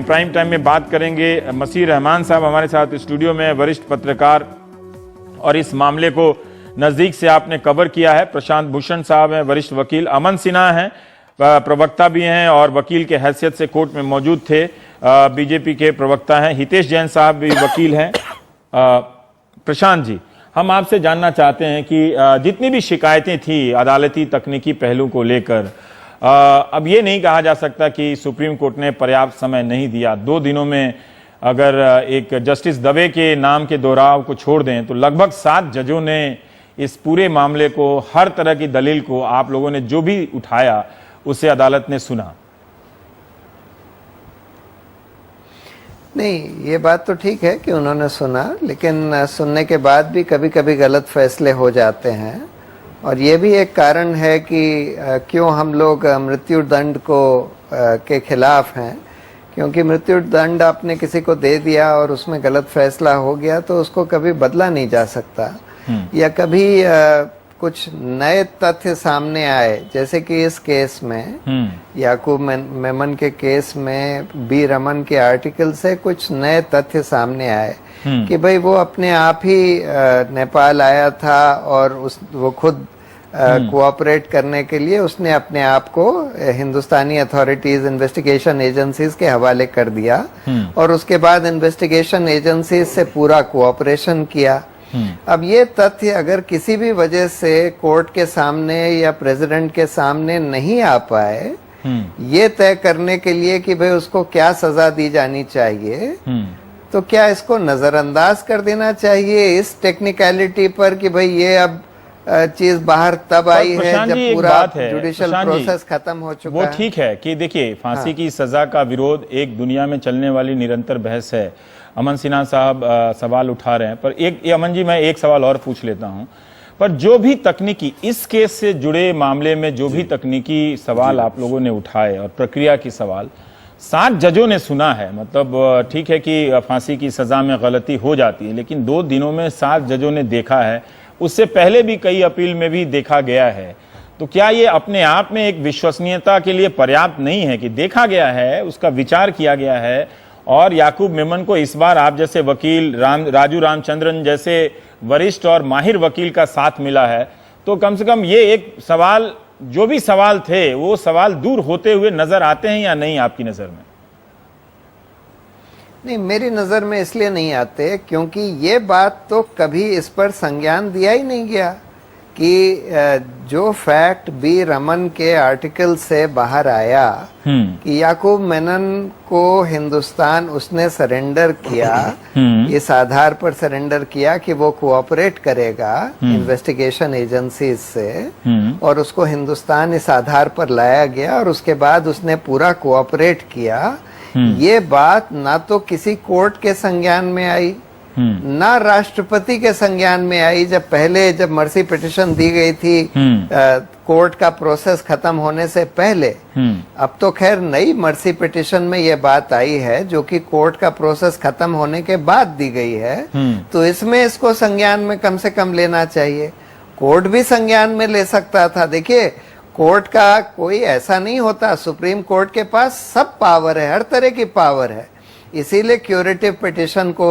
Prime time में बात करेंगे। मसीह रहमान साहब हमारे साथ स्टूडियो में, वरिष्ठ पत्रकार और इस मामले को नजदीक से आपने कवर किया है। प्रशांत भूषण साहब हैं, वरिष्ठ वकील। अमन सिन्हा हैं, प्रवक्ता भी हैं और वकील के हैसियत से कोर्ट में मौजूद थे, बीजेपी के प्रवक्ता हैं। हितेश जैन साहब भी वकील हैं। प्रशांत जी, हम आपसे जानना चाहते हैं कि जितनी भी शिकायतें थी अदालती तकनीकी पहलू को लेकर, अब ये नहीं कहा जा सकता कि सुप्रीम कोर्ट ने पर्याप्त समय नहीं दिया। 2 दिनों में अगर एक जस्टिस दवे के नाम के दोहराव को छोड़ दें तो लगभग 7 जजों ने इस पूरे मामले को, हर तरह की दलील को, आप लोगों ने जो भी उठाया उसे अदालत ने सुना। नहीं, ये बात तो ठीक है कि उन्होंने सुना, लेकिन सुनने के बाद भी कभी कभी गलत फैसले हो जाते हैं। और ये भी एक कारण है कि क्यों हम लोग मृत्यु दंड को के खिलाफ हैं, क्योंकि मृत्यु दंड आपने किसी को दे दिया और उसमें गलत फैसला हो गया तो उसको कभी बदला नहीं जा सकता, या कभी कुछ नए तथ्य सामने आए, जैसे कि इस केस में याकूब मेमन के केस में बी रमन के आर्टिकल से कुछ नए तथ्य सामने आए कि भाई वो अपने आप ही नेपाल आया था और वो खुद कोऑपरेट करने के लिए उसने अपने आप को हिंदुस्तानी अथॉरिटीज, इन्वेस्टिगेशन एजेंसीज के हवाले कर दिया और उसके बाद इन्वेस्टिगेशन एजेंसीज से पूरा कोऑपरेशन किया। अब ये तथ्य अगर किसी भी वजह से कोर्ट के सामने या प्रेसिडेंट के सामने नहीं आ पाए, ये तय करने के लिए कि भाई उसको क्या सजा दी जानी चाहिए, तो क्या इसको नजरअंदाज कर देना चाहिए इस टेक्निकलिटी पर कि भाई ये अब चीज बाहर तब आई है जब पूरा जुडिशियल प्रोसेस खत्म हो चुका है। वो ठीक है कि देखिए, फांसी की सजा का विरोध एक दुनिया में चलने वाली निरंतर बहस है। अमन सिन्हा साहब सवाल उठा रहे हैं, पर अमन जी, मैं एक सवाल और पूछ लेता हूं। पर जो भी तकनीकी, इस केस से जुड़े मामले में जो भी तकनीकी सवाल आप लोगों ने उठाए और प्रक्रिया की सवाल 7 जजों ने सुना है। मतलब ठीक है कि फांसी की सजा में गलती हो जाती है, लेकिन 2 दिनों में 7 जजों ने देखा है। उससे पहले भी कई अपील में भी देखा गया है। तो क्या ये अपने आप में एक विश्वसनीयता के लिए पर्याप्त नहीं है कि देखा गया है, उसका विचार किया गया है और याकूब मेमन को इस बार आप जैसे वकील, राजू रामचंद्रन जैसे वरिष्ठ और माहिर वकील का साथ मिला है, तो कम से कम ये एक सवाल, जो भी सवाल थे वो सवाल दूर होते हुए नजर आते हैं या नहीं आपकी नजर में? नहीं, मेरी नजर में इसलिए नहीं आते क्योंकि ये बात तो कभी इस पर संज्ञान दिया ही नहीं गया कि जो फैक्ट बी रमन के आर्टिकल से बाहर आया कि याकूब मेनन को हिंदुस्तान उसने सरेंडर किया, इस आधार पर सरेंडर किया कि वो कोऑपरेट करेगा इन्वेस्टिगेशन एजेंसीज से, और उसको हिंदुस्तान इस आधार पर लाया गया और उसके बाद उसने पूरा कोऑपरेट किया। ये बात ना तो किसी कोर्ट के संज्ञान में आई, ना राष्ट्रपति के संज्ञान में आई। जब मर्सी पिटिशन दी गई थी कोर्ट का प्रोसेस खत्म होने से पहले, अब तो खैर नई मर्सी पिटिशन में ये बात आई है जो कि कोर्ट का प्रोसेस खत्म होने के बाद दी गई है, तो इसमें इसको संज्ञान में कम से कम लेना चाहिए। कोर्ट भी संज्ञान में ले सकता था। देखिए, कोर्ट का कोई ऐसा नहीं होता, सुप्रीम कोर्ट के पास सब पावर है, हर तरह की पावर है, इसीलिए क्यूरेटिव पिटिशन को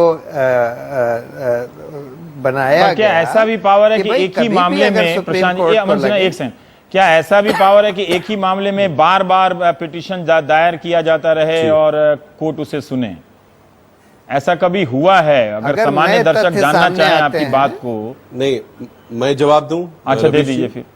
बनाया क्या गया। ऐसा भी पावर है कि एक ही मामले में, प्रशांत जी, अमन सिन्हा, एक सेकंड, क्या ऐसा भी पावर है कि एक ही मामले में बार बार पिटिशन दायर किया जाता रहे और कोर्ट उसे सुने? ऐसा कभी हुआ है? अगर सामान्य दर्शक जानना चाहें आपकी बात को। नहीं, मैं जवाब दूं? अच्छा, दे दीजिए फिर।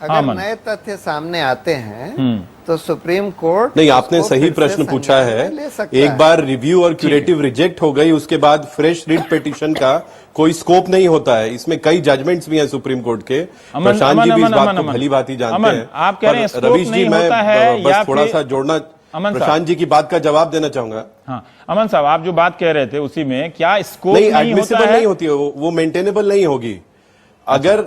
अगर नए तथ्य सामने आते हैं तो सुप्रीम कोर्ट, नहीं, आपने सही प्रश्न पूछा है। एक बार रिव्यू और क्यूरेटिव रिजेक्ट हो गई, उसके बाद फ्रेश रिट पिटीशन का कोई स्कोप नहीं होता है। इसमें कई जजमेंट्स भी हैं सुप्रीम कोर्ट के। प्रशांत जी भी इस बात को भली भांति जानते हैं। आप कह रहे हैं रवीश जी, मैं बस थोड़ा सा जोड़ना, प्रशांत जी की बात का जवाब देना चाहूंगा। हाँ, अमन साहब, आप जो बात कह रहे थे उसी में क्या स्कोप नहीं, एडमिसिबल नहीं होती है, वो मेंटेनेबल नहीं होगी। अगर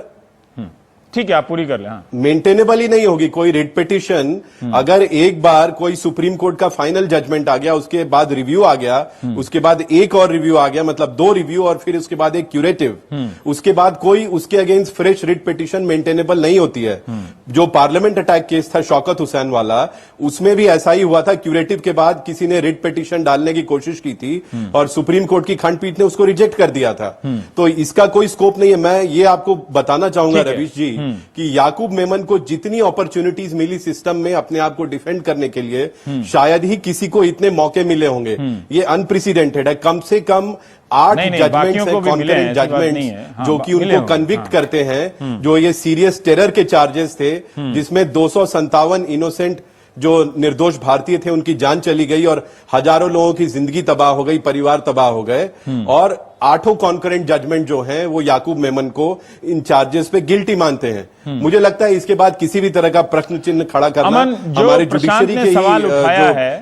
ठीक है, आप पूरी कर लें। हाँ। मेंटेनेबल ही नहीं होगी कोई रिट पिटिशन। अगर एक बार कोई सुप्रीम कोर्ट का फाइनल जजमेंट आ गया, उसके बाद रिव्यू आ गया, उसके बाद एक और रिव्यू आ गया, मतलब 2 रिव्यू और फिर उसके बाद एक क्यूरेटिव, उसके बाद कोई उसके against fresh writ petition maintainable नहीं होती है। जो पार्लियामेंट अटैक केस था शौकत हुसैन वाला, उसमें भी ऐसा ही हुआ था। क्यूरेटिव के बाद किसी ने रिट पिटिशन डालने की कोशिश की थी और सुप्रीम कोर्ट की खंडपीठ ने उसको रिजेक्ट कर दिया था। तो इसका कोई स्कोप नहीं है। मैं ये आपको बताना चाहूंगा रवीश जी कि याकूब मेमन को जितनी अपॉर्चुनिटीज मिली सिस्टम में अपने आप को डिफेंड करने के लिए, शायद ही किसी को इतने मौके मिले होंगे। ये अनप्रेसिडेंटेड है। कम से कम 8 जजमेंट्स हैं, कॉन्करेंट जजमेंट्स, जो कि उनको कन्विक्ट करते हैं। जो ये सीरियस टेरर के चार्जेस थे, जिसमें 257 इनोसेंट जो निर्दोष भारतीय थे उनकी जान चली गई और हजारों लोगों की जिंदगी तबाह हो गई, परिवार तबाह हो गए। और 8 कॉन्करेंट जजमेंट जो हैं वो याकूब मेमन को इन चार्जेस पे गिल्टी मानते हैं। मुझे लगता है इसके बाद किसी भी तरह का प्रश्न चिन्ह खड़ा करना हमारे जुडिशरी के जो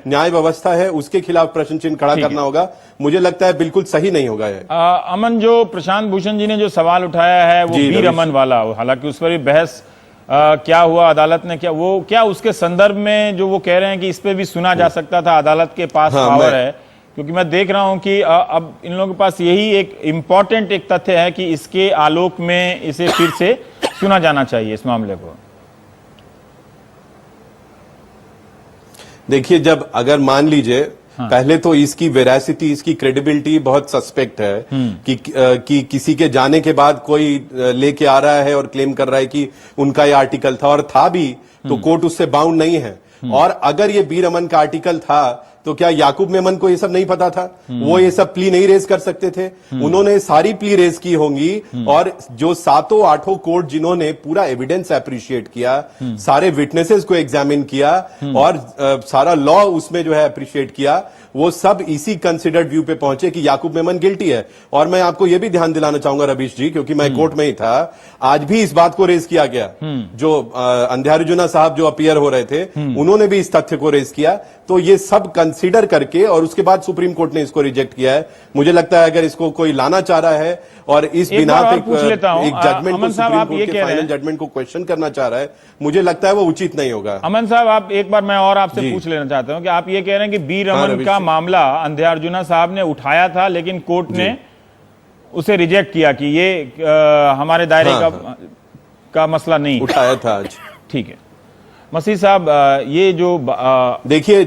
न्याय व्यवस्था है उसके खिलाफ प्रश्न चिन्ह खड़ा करना होगा। मुझे लगता है बिल्कुल सही नहीं होगा ये। अमन, जो प्रशांत भूषण जी ने जो सवाल उठाया है वो बी रमन वाला, हालांकि उस पर भी बहस क्या हुआ, अदालत ने क्या उसके संदर्भ में जो वो कह रहे हैं कि इस पे भी सुना जा सकता था, अदालत के पास पावर है। क्योंकि मैं देख रहा हूं कि अब इन लोगों के पास यही एक इंपॉर्टेंट एक तथ्य है कि इसके आलोक में इसे फिर से सुना जाना चाहिए इस मामले को। देखिए, जब अगर मान लीजिए पहले तो इसकी वेरासिटी, इसकी क्रेडिबिलिटी बहुत सस्पेक्ट है कि किसी के जाने के बाद कोई लेके आ रहा है और क्लेम कर रहा है कि उनका ये आर्टिकल था, और था भी तो कोर्ट उससे बाउंड नहीं है। और अगर ये बी रमन का आर्टिकल था तो क्या याकूब मेमन को ये सब नहीं पता था? वो ये सब प्ली नहीं रेज कर सकते थे? उन्होंने सारी प्ली रेज की होंगी। और जो 7-8 कोर्ट जिन्होंने पूरा एविडेंस अप्रिशिएट किया, सारे विटनेसेस को एग्जामिन किया और सारा लॉ उसमें जो है अप्रिशिएट किया, वो सब इसी कंसिडर्ड व्यू पे पहुंचे कि याकूब मेमन गिल्टी है। और मैं आपको यह भी ध्यान दिलाना चाहूंगा रवीश जी, क्योंकि मैं कोर्ट में ही था, आज भी इस बात को रेज किया गया। जो अंधारुजुना साहब जो अपीयर हो रहे थे, उन्होंने भी इस तथ्य को रेज किया। तो ये सब कंसीडर करके और उसके बाद सुप्रीम कोर्ट ने इसको रिजेक्ट किया है। मुझे लगता है अगर इसको कोई लाना चाह रहा है और इस बिना पे एक जजमेंट को, सुप्रीम कोर्ट के फाइनल जजमेंट को क्वेश्चन करना चाह रहा है, मुझे लगता है वो उचित नहीं होगा। अमन साहब, आप एक बार मैं और आपसे पूछ लेना चाहता हूं कि आप ये कह रहे हैं कि बी रमन का मामला अंधारुजुना साहब ने उठाया था, लेकिन कोर्ट ने उसे रिजेक्ट किया कि ये हमारे दायरे का मसला नहीं उठाया था आज। ठीक है मसीह साहब, ये जो देखिए,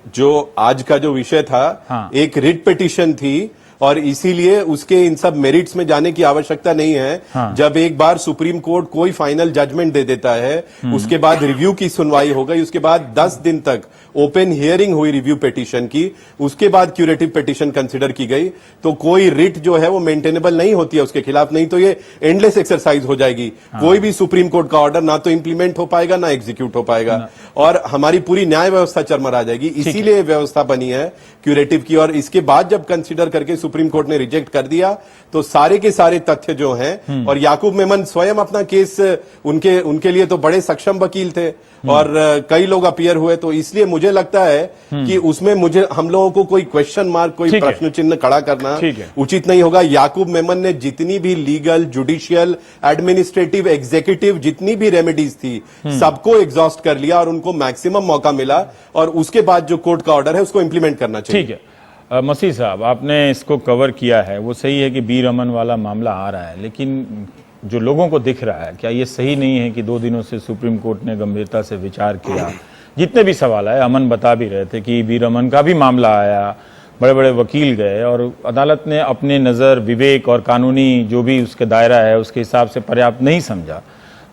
जो आज का जो विषय था, एक रिट पिटीशन थी और इसीलिए उसके इन सब मेरिट्स में जाने की आवश्यकता नहीं है। जब एक बार सुप्रीम कोर्ट कोई फाइनल जजमेंट दे देता है, उसके बाद रिव्यू की सुनवाई हो गई, उसके बाद 10 दिन तक ओपन हियरिंग हुई रिव्यू पिटीशन की, उसके बाद क्यूरेटिव पिटीशन कंसिडर की गई, तो कोई रिट जो है वो मेंटेनेबल नहीं होती है उसके खिलाफ। नहीं तो ये एंडलेस एक्सरसाइज हो जाएगी। कोई भी सुप्रीम कोर्ट का ऑर्डर ना तो इंप्लीमेंट हो पाएगा, ना एग्जीक्यूट हो पाएगा, और हमारी पूरी न्याय व्यवस्था चरमरा जाएगी। इसीलिए व्यवस्था बनी है क्यूरेटिव की। और इसके बाद जब कंसिडर करके सुप्रीम कोर्ट ने रिजेक्ट कर दिया, तो सारे के सारे तथ्य जो हैं, और याकूब मेमन स्वयं अपना केस, उनके लिए तो बड़े सक्षम वकील थे और कई लोग अपीयर हुए, तो इसलिए मुझे लगता है कि उसमें हम लोगों को कोई क्वेश्चन मार्क, कोई प्रश्न चिन्ह खड़ा करना उचित नहीं होगा। याकूब मेमन ने जितनी भी लीगल, जुडिशियल, एडमिनिस्ट्रेटिव, एग्जीक्यूटिव जितनी भी रेमेडीज थी, सबको एग्जॉस्ट कर लिया और उनको मैक्सिमम मौका मिला, और उसके बाद जो कोर्ट का ऑर्डर है उसको इंप्लीमेंट करना चाहिए। ठीक है मसीह साहब, आपने इसको कवर किया है। वो सही है कि बी रमन वाला मामला आ रहा है, लेकिन जो लोगों को दिख रहा है, क्या ये सही नहीं है कि 2 दिनों से सुप्रीम कोर्ट ने गंभीरता से विचार किया? जितने भी सवाल आए, अमन बता भी रहे थे कि बी रमन का भी मामला आया, बड़े बड़े वकील गए और अदालत ने अपने नज़र, विवेक और कानूनी जो भी उसके दायरा है उसके हिसाब से पर्याप्त नहीं समझा।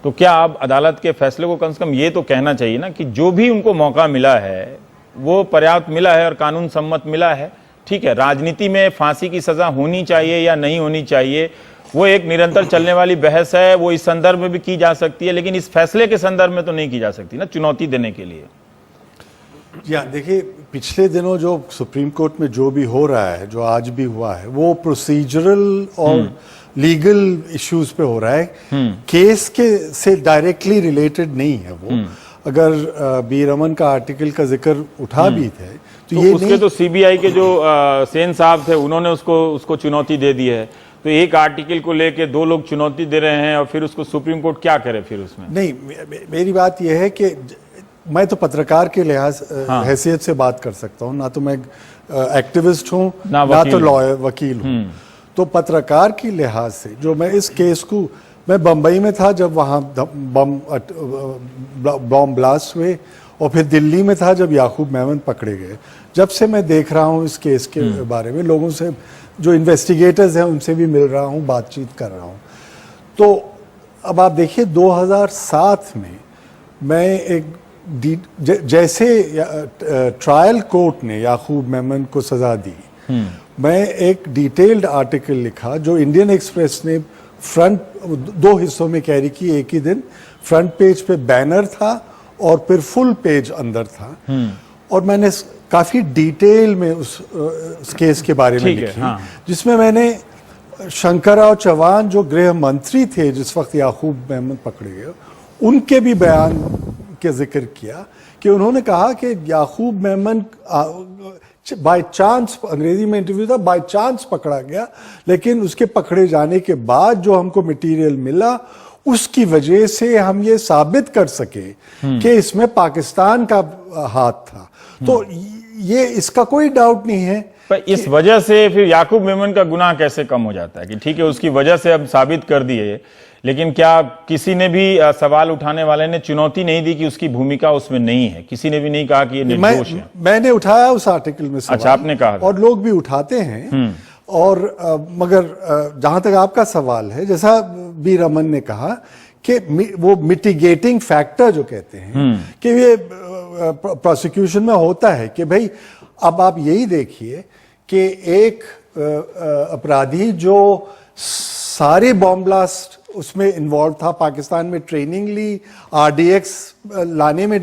तो क्या अब अदालत के फैसले को कम से कम ये तो कहना चाहिए ना कि जो भी उनको मौका मिला है वो पर्याप्त मिला है और कानून सम्मत मिला है? ठीक है, राजनीति में फांसी की सजा होनी चाहिए या नहीं होनी चाहिए, वो एक निरंतर चलने वाली बहस है, वो इस संदर्भ में भी की जा सकती है, लेकिन इस फैसले के संदर्भ में तो नहीं की जा सकती ना, चुनौती देने के लिए। या देखिए, पिछले दिनों जो सुप्रीम कोर्ट में जो भी हो रहा है, जो आज भी हुआ है, वो प्रोसीजरल और लीगल इश्यूज पे हो रहा है, केस के से डायरेक्टली रिलेटेड नहीं है वो। अगर बी रमन का आर्टिकल का जिक्र उठा भी थे तो ये उसके तो सीबीआई के जो सेन साहब थे, उन्होंने उसको चुनौती दे दी है। तो एक आर्टिकल को लेके दो लोग चुनौती दे रहे हैं और फिर उसको सुप्रीम कोर्ट क्या करे फिर उसमें? नहीं, मेरी बात यह है कि मैं तो पत्रकार के लिहाज हैसियत से बात कर सकता हूँ, ना तो मैं एक्टिविस्ट हूँ ना तो लॉयर वकील हूँ। तो पत्रकार की लिहाज से जो मैं इस केस को, मैं बम्बई में था जब वहाँ बॉम्ब ब्लास्ट हुए और फिर दिल्ली में था जब याकूब मेमन पकड़े गए। जब से मैं देख रहा हूँ इस केस के बारे में, लोगों से जो इन्वेस्टिगेटर्स हैं उनसे भी मिल रहा हूँ, बातचीत कर रहा हूँ। तो अब आप देखिए 2007 में मैं एक जैसे ट्रायल कोर्ट ने याकूब मेमन को सजा दी, मैं एक डिटेल्ड आर्टिकल लिखा जो इंडियन एक्सप्रेस ने फ्रंट 2 हिस्सों में कैरी की। एक ही दिन फ्रंट पेज पे बैनर था और फिर फुल पेज अंदर था, और मैंने काफी डिटेल में उस केस के बारे में लिखी, जिसमें मैंने शंकरराव चौहान जो गृह मंत्री थे जिस वक्त याकूब मेमन पकड़े गए, उनके भी बयान के जिक्र किया कि उन्होंने कहा कि याकूब मेमन बाय चांस, अंग्रेजी में इंटरव्यू था, बाय चांस पकड़ा गया, लेकिन उसके पकड़े जाने के बाद जो हमको मटेरियल मिला उसकी वजह से हम ये साबित कर सके कि इसमें पाकिस्तान का हाथ था। तो ये इसका कोई डाउट नहीं है। पर इस वजह से फिर याकूब मेमन का गुनाह कैसे कम हो जाता है कि ठीक है उसकी वजह से अब साबित कर दिए, लेकिन क्या किसी ने भी सवाल उठाने वाले ने चुनौती नहीं दी कि उसकी भूमिका उसमें नहीं है? किसी ने भी नहीं कहा कि ये निर्दोष है? मैंने उठाया उस आर्टिकल में सवाल। अच्छा, आपने कहा और लोग भी उठाते हैं। और मगर जहां तक आपका सवाल है, जैसा बी रमन ने कहा कि वो मिटिगेटिंग फैक्टर जो कहते हैं कि ये प्रोसिक्यूशन में होता है कि भाई अब आप यही देखिए कि एक अपराधी जो सारे बॉम्ब ब्लास्ट उसमें इन्वॉल्व था, पाकिस्तान में ट्रेनिंग ली, आरडीएक्स लाने में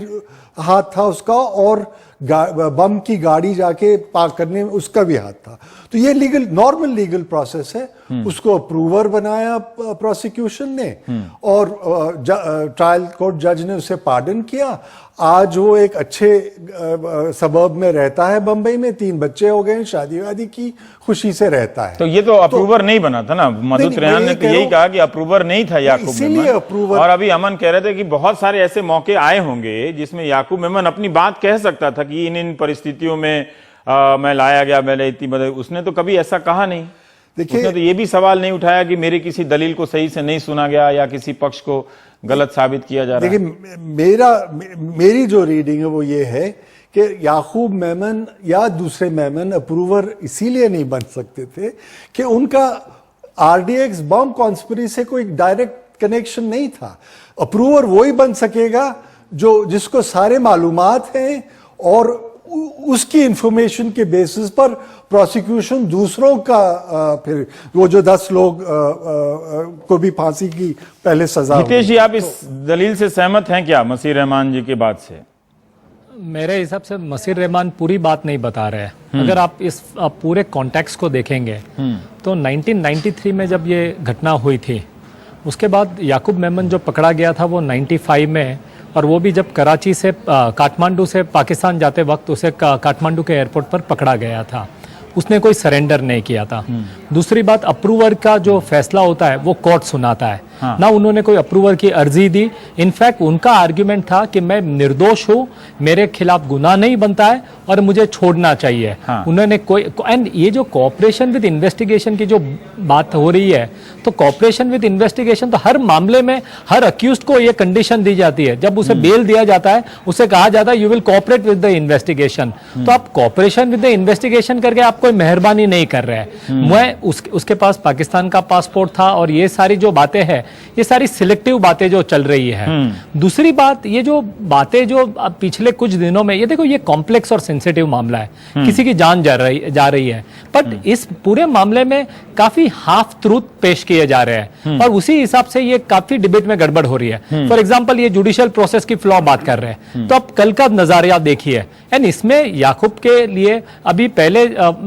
हाथ था उसका, और बम की गाड़ी जाके पार्क करने में उसका भी हाथ था। तो ये लीगल, नॉर्मल लीगल प्रोसेस है। उसको अप्रूवर बनाया प्रोसिक्यूशन ने और ट्रायल कोर्ट जज ने उसे पार्डन किया। आज वो एक अच्छे सबर्ब में रहता है बंबई में, 3 बच्चे हो गए, शादी वादी की खुशी से रहता है। तो ये तो अप्रूवर नहीं बना था ना, मधु त्रेहान ने तो यही कहा कि अप्रूवर नहीं था याकूब मेमन। अप्रूवर, और अभी अमन कह रहे थे कि बहुत सारे ऐसे मौके आए होंगे जिसमें याकूब मेमन अपनी बात कह सकता था कि इन परिस्थितियों में मैं लाया गया, मैंने इतनी मदद। उसने तो कभी ऐसा कहा नहीं। देखिए, उसने तो ये भी सवाल नहीं उठाया कि मेरी किसी दलील को सही से नहीं सुना गया या किसी पक्ष को गलत साबित किया जा रहा है। देखिए, मेरी जो रीडिंग है वो ये है कि याकूब मेमन या दूसरे मेमन अप्रूवर इसीलिए नहीं बन सकते थे कि उनका आरडीएक्स बम कॉन्स्पिरेसी से कोई डायरेक्ट कनेक्शन नहीं था। अप्रूवर वही बन सकेगा जो जिसको सारे मालूमात हैं और उसकी इंफॉर्मेशन के बेसिस पर प्रोसिक्यूशन दूसरों का फिर वो जो 10 लोग को भी फांसी की पहले सजा। हितेश जी, आप इस दलील से सहमत हैं क्या मसीह रहमान जी के बात से? मेरे हिसाब से मसीह रहमान पूरी बात नहीं बता रहे हैं। अगर आप इस पूरे कॉन्टेक्स्ट को देखेंगे तो 1993 में जब ये घटना हुई थी, उसके बाद याकूब मेमन जो पकड़ा गया था वो 95 में, और वो भी जब कराची से काठमांडू से पाकिस्तान जाते वक्त उसे काठमांडू के एयरपोर्ट पर पकड़ा गया था। उसने कोई सरेंडर नहीं किया था। दूसरी बात, अप्रूवर का जो फैसला होता है वो कोर्ट सुनाता है। ना उन्होंने कोई अप्रूवर की अर्जी दी। इनफैक्ट उनका आर्ग्यूमेंट था कि मैं निर्दोष हूं, मेरे खिलाफ गुनाह नहीं बनता है और मुझे छोड़ना चाहिए। उन्होंने कोई, एंड ये जो कोऑपरेशन विद इन्वेस्टिगेशन की जो बात हो रही है, तो कोऑपरेशन विद इन्वेस्टिगेशन तो हर मामले में हर अक्यूज्ड को ये कंडीशन दी जाती है। जब उसे बेल दिया जाता है उसे कहा जाता है you will cooperate with the investigation. तो आप कोऑपरेशन विद द इन्वेस्टिगेशन करके आप कोई मेहरबानी नहीं कर रहे हैं। मैं उसके पास पाकिस्तान का पासपोर्ट था और ये सारी जो बातें हैं, ये सारी सिलेक्टिव बातें जो चल रही है। दूसरी बात, ये जो बातें जो पिछले कुछ दिनों में, ये देखो ये कॉम्प्लेक्स और सेंसिटिव मामला है, किसी की जान जा रही है, बट इस पूरे मामले में काफी हाफ ट्रूथ पेश किए जा रहे हैं और उसी हिसाब से ये काफी डिबेट में गड़बड़ हो रही है। फॉर एग्जांपल, ये जुडिशियल प्रोसेस की फ्लॉ बात कर रहे हैं, तो अब कल का नजारिया देखिए। एंड इसमें याकूब के लिए अभी पहले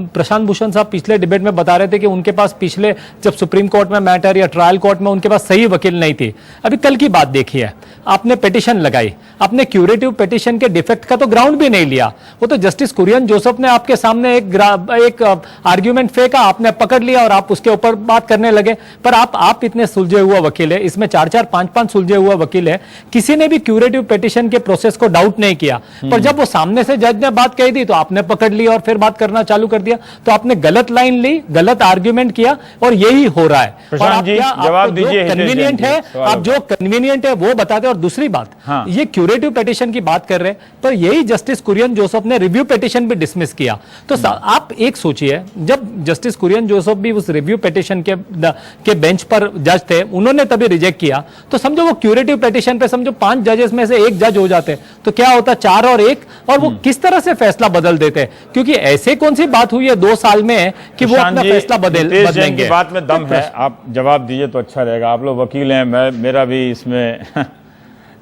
प्रशांत भूषण साहब पिछले डिबेट में बता रहे थे कि उनके पास पिछले जब सुप्रीम कोर्ट में मैटर या ट्रायल कोर्ट में उनके पास सही वकील नहीं थी। अभी कल की बात देखिए, आपने पिटीशन लगाई, आपने क्यूरेटिव पिटीशन के डिफेक्ट का तो ग्राउंड भी नहीं लिया। वो तो जस्टिस कुरियन जोसेफ ने आपके सामने एक आर्ग्यूमेंट फेंका, आपने पकड़ लिया और आप उसके ऊपर बात करने लगे। पर आप इतने सुलझे हुआ वकील है, इसमें 4-4, 5-5 सुलझे हुआ वकील है, किसी ने भी क्यूरेटिव पिटीशन के प्रोसेस को डाउट नहीं किया। पर जब वो सामने से जज ने बात कही दी तो आपने पकड़ ली और फिर बात करना चालू कर दिया। तो आपने गलत लाइन ली, गलत आर्ग्यूमेंट किया और यही हो रहा है। प्रशांत जी, जवाब दीजिए। कन्वीनियंट है, आप जो कन्वीनियंट है वो बताते। और दूसरी बात, हाँ। ये क्यूरेटिव पिटीशन की बात कर रहे हैं, पर यही जस्टिस कुरियन जोसेफ ने रिव्यू पिटीशन भी डिसमिस किया। तो आप एक सोचिए, जब जस्टिस कुरियन जोसेफ भी उस रिव्यू पिटीशन के बेंच पर जज थे, उन्होंने तभी रिजेक्ट किया, तो समझो वो क्यूरेटिव पिटीशन पे समझो 5 जजेस में से एक जज हो जाते, तो क्या होता 4 और 1, और वो किस तरह से फैसला बदल देते। क्योंकि ऐसे कौन सी बात हुई है 2 साल में कि वो अपना फैसला बदलेंगे। बात में दम है, आप जवाब दीजिए तो अच्छा रहेगा। आप लोग वकील हैं, मेरा भी इसमें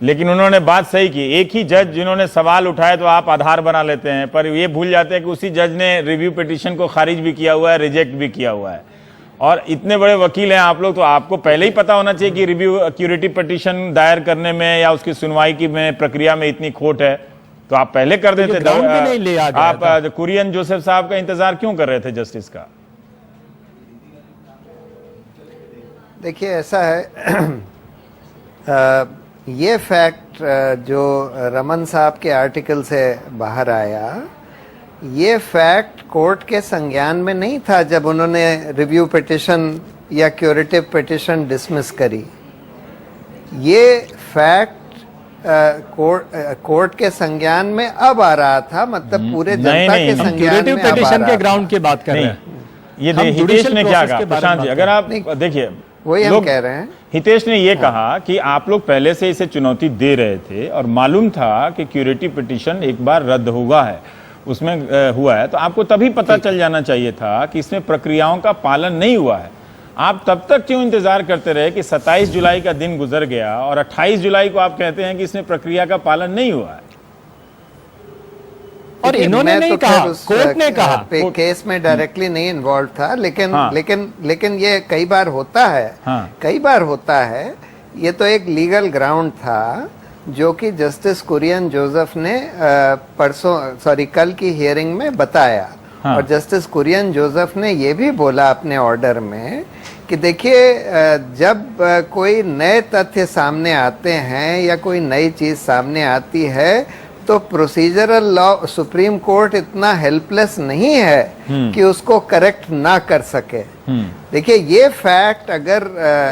लेकिन उन्होंने बात सही की। एक ही जज जिन्होंने सवाल उठाए तो आप आधार बना लेते हैं, पर ये भूल जाते हैं कि उसी जज ने रिव्यू पिटीशन को खारिज भी किया हुआ है, रिजेक्ट भी किया हुआ है। और इतने बड़े वकील हैं आप लोग, तो आपको पहले ही पता होना चाहिए कि रिव्यू क्यूरेटिव पिटीशन दायर करने में या उसकी सुनवाई की प्रक्रिया में इतनी खोट है, तो आप पहले कर देते। आप कुरियन जोसेफ साहब का इंतजार क्यों कर रहे थे जस्टिस का? देखिए, ऐसा है ये फैक्ट जो रमन साहब के आर्टिकल से बाहर आया, ये फैक्ट कोर्ट के संज्ञान में नहीं था जब उन्होंने रिव्यू पिटीशन या क्यूरेटिव पिटीशन डिसमिस करी। ये फैक्ट कोर्ट के संज्ञान में अब आ रहा था, मतलब पूरे जनता के संज्ञान में क्यूरेटिव पिटीशन के ग्राउंड की बात कर रहे हैं। ये हितेश ने क्या कहा? प्रशांत जी, अगर आप देखिए, वही हम कह रहे हैं। हितेश ने यह कहा कि आप लोग पहले से इसे चुनौती दे रहे थे और मालूम था कि क्यूरेटिव पिटीशन एक बार रद्द हुआ है, उसमें हुआ है, तो आपको तभी पता चल जाना चाहिए था कि इसमें प्रक्रियाओं का पालन नहीं हुआ है। आप तब तक क्यों इंतजार करते रहे कि 27 जुलाई का दिन गुजर गया और 28 जुलाई को आप कहते हैं कि इसमें प्रक्रिया का पालन नहीं हुआ है? और इन्होंने नहीं कहा, कोर्ट ने कहा। केस में डायरेक्टली नहीं इन्वॉल्व था, लेकिन हाँ। लेकिन ये कई बार होता है। हाँ। कई बार होता है। ये तो एक लीगल ग्राउंड था जो कि जस्टिस कुरियन जोसेफ ने कल की हियरिंग में बताया। हाँ। और जस्टिस कुरियन जोसेफ ने ये भी बोला अपने ऑर्डर में कि देखिए, जब कोई नए तथ्य सामने आते हैं या कोई नई चीज सामने आती है, तो प्रोसीजरल लॉ सुप्रीम कोर्ट इतना हेल्पलेस नहीं है कि उसको करेक्ट ना कर सके। देखिए, ये फैक्ट अगर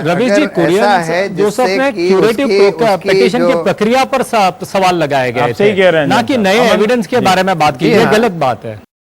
रवीश जी, ऐसा है जोसेफ ने क्यूरेटिव पिटीशन की प्रक्रिया पर सवाल लगाया गया आप सही कह रहे हैं, ना कि नए एविडेंस के बारे में बात की। ये गलत बात है।